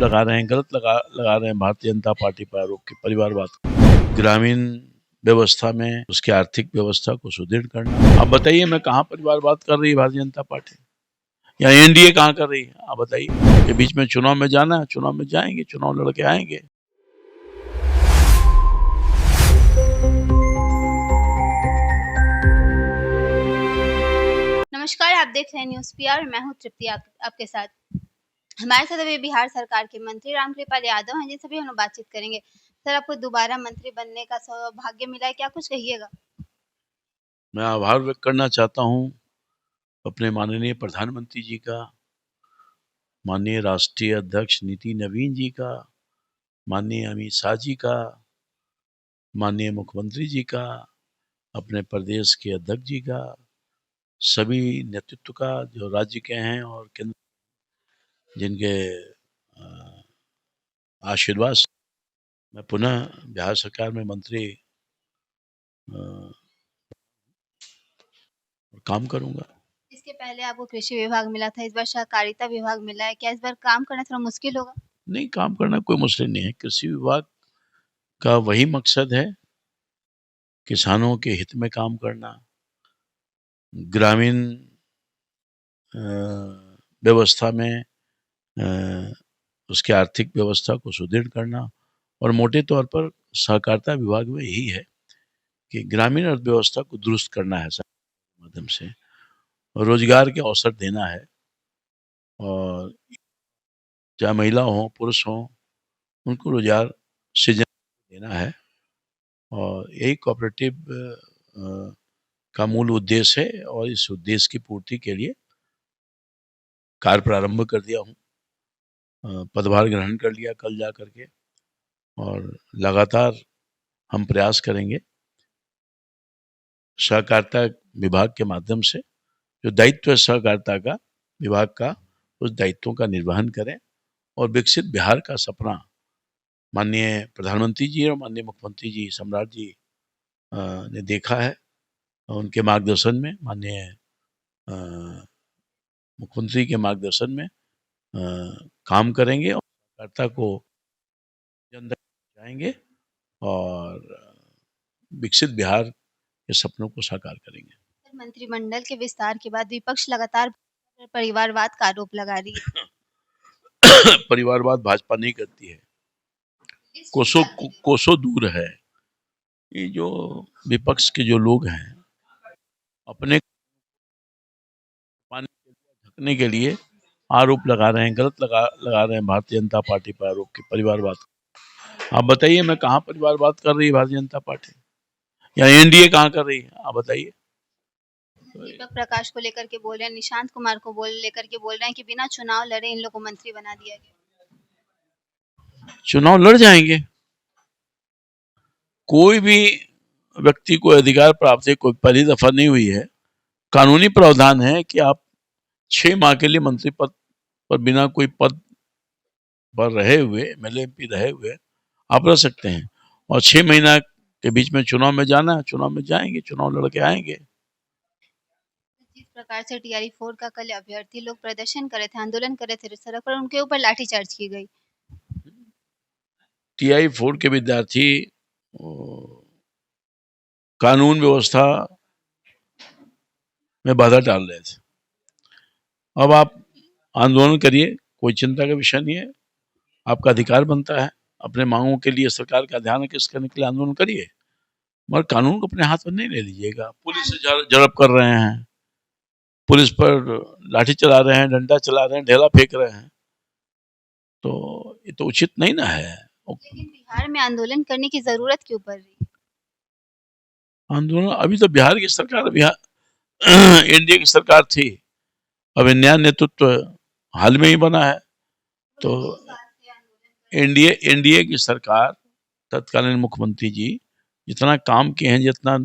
लगा रहे हैं, गलत लगा रहे हैं भारतीय जनता पार्टी पर आरोप की परिवारवाद। ग्रामीण व्यवस्था में उसकी आर्थिक व्यवस्था को सुदृढ़ करना। आप बताइए, मैं कहाँ परिवारवाद कर रही है भारतीय जनता पार्टी या एनडीए कहाँ कर रही है? आप बताइए। के बीच में चुनाव में जाना है, चुनाव में जाएंगे, चुनाव लड़के आएंगे। नमस्कार, आप देख रहे हैं न्यूज़ पीआर। मैं हूं तृप्ति आपके साथ। हमारे साथ अभी बिहार सरकार के मंत्री रामकृपाल यादव हैं, जिनसे भी हम लोग बातचीत करेंगे। सर, आपको दोबारा मंत्री बनने का सौभाग्य मिला है, क्या कुछ कहिएगा? मैं आभार व्यक्त करना चाहता हूँ अपने माननीय प्रधानमंत्री जी का, माननीय राष्ट्रीय अध्यक्ष नितिन नवीन जी का, माननीय अमित शाह जी का, माननीय मुख्यमंत्री जी का, अपने प्रदेश के अध्यक्ष जी का, सभी नेतृत्व का जो राज्य के हैं और केंद्र, जिनके आशीर्वाद से मैं पुनः बिहार सरकार में मंत्री काम करूंगा। इसके पहले आपको कृषि विभाग मिला था, इस बार सहकारिता विभाग मिला है। क्या इस बार काम करना थोड़ा मुश्किल होगा? नहीं, काम करना कोई मुश्किल नहीं है। कृषि विभाग का वही मकसद है, किसानों के हित में काम करना, ग्रामीण व्यवस्था में उसकी आर्थिक व्यवस्था को सुदृढ़ करना, और मोटे तौर पर सहकारिता विभाग में यही है कि ग्रामीण अर्थव्यवस्था को दुरुस्त करना है के माध्यम से, रोजगार के अवसर देना है, और चाहे महिला हो पुरुष हो उनको रोजगार सृजन देना है। और यही कोऑपरेटिव का मूल उद्देश्य है, और इस उद्देश्य की पूर्ति के लिए कार्य प्रारंभ कर दिया हूँ। पदभार ग्रहण कर लिया कल जा करके, और लगातार हम प्रयास करेंगे सहकारिता विभाग के माध्यम से, जो दायित्व है सहकारिता का विभाग का, उस दायित्वों का निर्वहन करें और विकसित बिहार का सपना माननीय प्रधानमंत्री जी और माननीय मुख्यमंत्री जी सम्राट जी ने देखा है। उनके मार्गदर्शन में, माननीय मुख्यमंत्री के मार्गदर्शन में काम करेंगे और सहकारिता को जन तक पहुंचाएंगे और विकसित बिहार के सपनों को साकार करेंगे। मंत्रिमंडल के विस्तार के बाद विपक्ष लगातार परिवारवाद का आरोप लगा रही है। परिवारवाद भाजपा नहीं करती है, कोसों दूर है। ये जो विपक्ष के जो लोग हैं, अपने ढकने के लिए आरोप लगा रहे हैं, गलत लगा रहे हैं भारतीय जनता पार्टी पर आरोप की परिवारवाद। आप बताइए, मैं कहाँ परिवारवाद कर रही है भारतीय जनता पार्टी या एनडीए कहाँ कर रही है? आप बताइए। दीपक प्रकाश को लेकर के बोल रहे हैं, निशांत कुमार को लेकर के बोल रहे हैं कि बिना चुनाव लड़े इन लोगों को मंत्री बना दिया गया। चुनाव लड़ जाएंगे। कोई भी व्यक्ति को अधिकार प्राप्त है, कोई पहली दफा नहीं हुई है। कानूनी प्रावधान है कि आप 6 माह के लिए मंत्री पद पर बिना कोई पद पर रहे हुए, एमएलए रहे हुए आप रह सकते हैं, और 6 महीना के बीच में चुनाव में जाना है, चुनाव में जाएंगे, चुनाव लड़के आएंगे। जिस प्रकार से TRE-4 का कल अभ्यर्थी लोग प्रदर्शन करे थे, आंदोलन करे थे सड़क पर, उनके ऊपर लाठीचार्ज की गई। TRE-4 के विद्यार्थी कानून व्यवस्था में बाधा डाल रहे थे। अब आप आंदोलन करिए, कोई चिंता का विषय नहीं है, आपका अधिकार बनता है। अपने मांगों के लिए सरकार का ध्यान आकर्षित करने के लिए आंदोलन करिए, मगर कानून को अपने हाथ में नहीं ले लीजिएगा। पुलिस से झड़प कर रहे हैं, पुलिस पर लाठी चला रहे हैं, डंडा चला रहे हैं, ढेला फेंक रहे हैं, तो ये तो उचित नहीं ना है। लेकिन बिहार में आंदोलन करने की जरूरत क्यों पड़ रही? आंदोलन अभी तो बिहार की सरकार, बिहार एनडीए की सरकार थी, अब नया नेतृत्व हाल में ही बना है, तो एनडीए की सरकार, तत्कालीन मुख्यमंत्री जी जितना काम किए हैं, जितना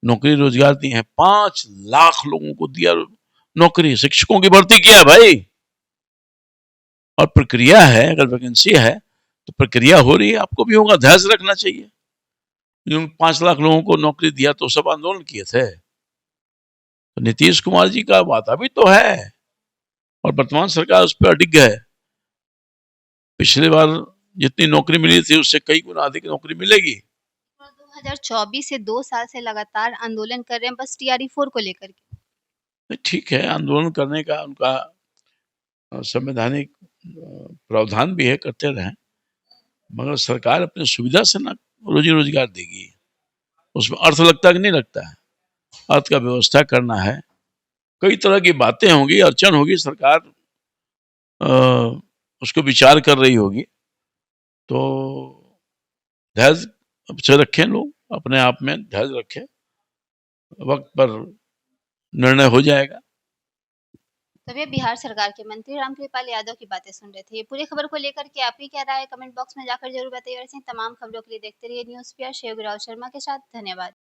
नौकरी रोजगार दिए हैं, 5 लाख लोगों को दिया नौकरी, शिक्षकों की भर्ती किया है भाई, और प्रक्रिया है, अगर वैकेंसी है तो प्रक्रिया हो रही है, आपको भी होगा, धैर्य रखना चाहिए। 5 लाख लोगों को नौकरी दिया तो सब आंदोलन किए थे, तो नीतीश कुमार जी का वादा भी तो है, और वर्तमान सरकार उस पर अडिग है। पिछले बार जितनी नौकरी मिली थी उससे कई गुना अधिक नौकरी मिलेगी। 2024 से 2 साल से लगातार आंदोलन कर रहे हैं बस टीआरई 4 को लेकर के। ठीक है, आंदोलन करने का उनका संवैधानिक प्रावधान भी है, करते रहें, मगर सरकार अपनी सुविधा से ना रोजी रोजगार देगी, उसमें अर्थ लगता कि नहीं लगता है, अर्थ का व्यवस्था करना है, कई तरह की बातें होंगी, अड़चन होगी, सरकार उसको विचार कर रही होगी, तो धैर्य से रखें, लोग अपने आप में धैर्य रखें, वक्त पर निर्णय हो जाएगा। तभी बिहार सरकार के मंत्री रामकृपाल यादव की बातें सुन रहे थे। ये पूरी खबर को लेकर के आपकी क्या राय है कमेंट बॉक्स में जाकर जरूर बताइए। और ऐसी तमाम खबरों के लिए देखते रहिए न्यूज़ पीआर। शिवराज शर्मा के साथ, धन्यवाद।